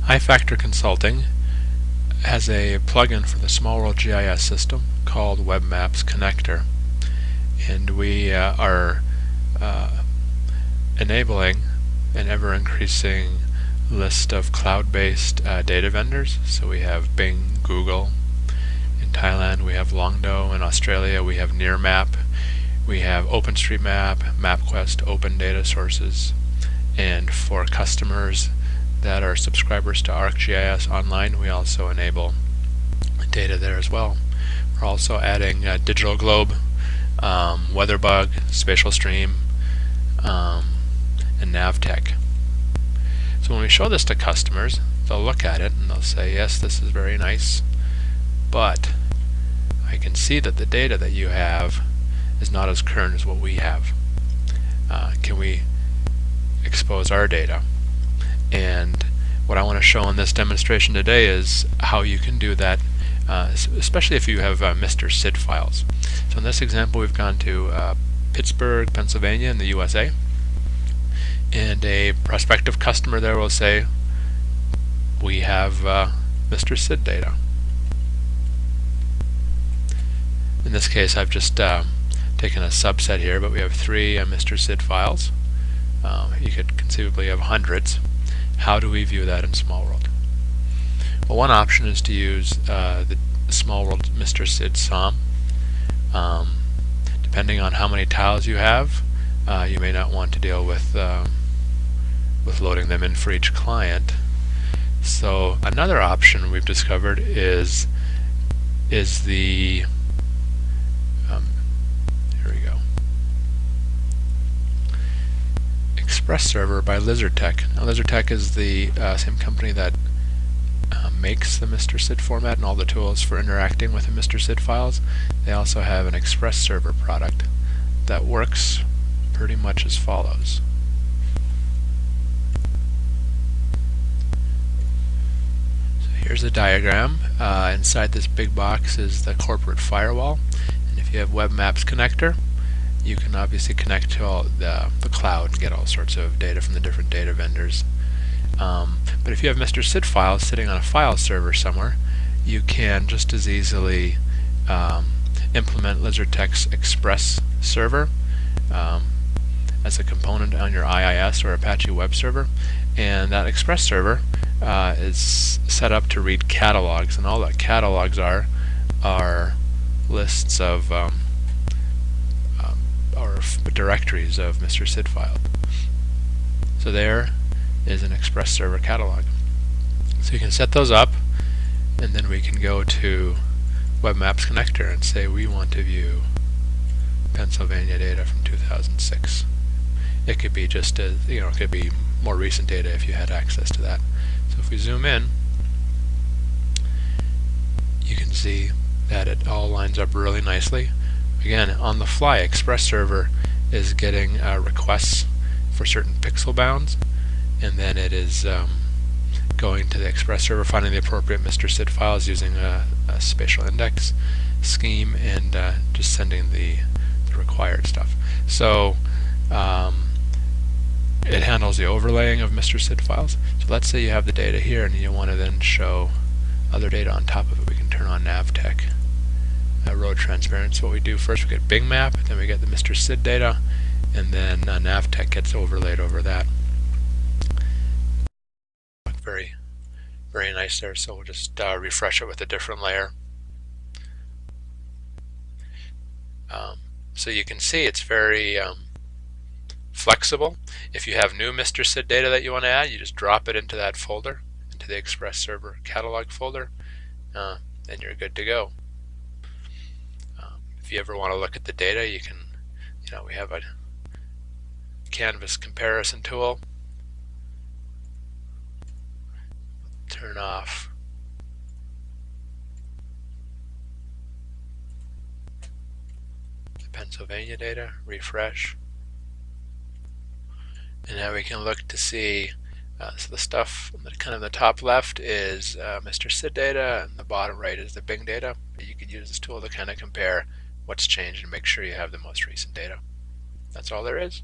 iFactor Consulting has a plugin for the Small World GIS system called Web Maps Connector, and we are enabling an ever-increasing list of cloud-based data vendors. So we have Bing, Google. In Thailand we have Longdo. In Australia we have Nearmap. We have OpenStreetMap, MapQuest, Open Data Sources. And for customers that are subscribers to ArcGIS Online, we also enable data there as well. We're also adding Digital Globe, WeatherBug, Spatial Stream, and NavTech. So when we show this to customers, they'll look at it and they'll say, yes, this is very nice, but I can see that the data that you have is not as current as what we have. Can we expose our data? And what I want to show in this demonstration today is how you can do that, especially if you have Mr. SID files. So in this example we've gone to Pittsburgh, Pennsylvania in the USA, and a prospective customer there will say, we have Mr. SID data. In this case I've just taken a subset here, but we have 3 Mr. SID files. You could conceivably have hundreds. How do we view that in Small World? Well, one option is to use the Small World Mr. SID SOM. Depending on how many tiles you have, you may not want to deal with loading them in for each client. So another option we've discovered is the here we go, Express Server by LizardTech. Now LizardTech is the same company that makes the Mr. SID format and all the tools for interacting with the Mr. SID files. They also have an Express Server product that works pretty much as follows. So here's a diagram. Inside this big box is the corporate firewall, and if you have Web Maps Connector, you can obviously connect to all the cloud and get all sorts of data from the different data vendors. But if you have Mr. SID files sitting on a file server somewhere, you can just as easily implement LizardTech's Express Server as a component on your IIS or Apache web server, and that Express Server is set up to read catalogs, and all that catalogs are lists of or directories of Mr. SID files. So there is an Express Server catalog. So you can set those up, and then we can go to Web Maps Connector and say we want to view Pennsylvania data from 2006. It could be just as, it could be more recent data if you had access to that. So if we zoom in, you can see that it all lines up really nicely. Again, on the fly, Express Server is getting requests for certain pixel bounds, and then it is going to the Express Server, finding the appropriate Mr. SID files using a spatial index scheme, and just sending the required stuff. So it handles the overlaying of Mr. SID files. So let's say you have the data here and you want to then show other data on top of it. We can turn on NavTech. Road transparency. What we do first, we get Bing Map, then we get the Mr. SID data, and then NavTech gets overlaid over that. Very, very nice there. So we'll just refresh it with a different layer. So you can see it's very flexible. If you have new Mr. SID data that you want to add, you just drop it into that folder, into the Express Server catalog folder, and you're good to go. If you ever want to look at the data, you can, we have a canvas comparison tool. Turn off the Pennsylvania data, refresh, and now we can look to see so the stuff kind of the top left is Mr. SID data, and the bottom right is the Bing data. You could use this tool to kind of compare what's changed and make sure you have the most recent data. That's all there is.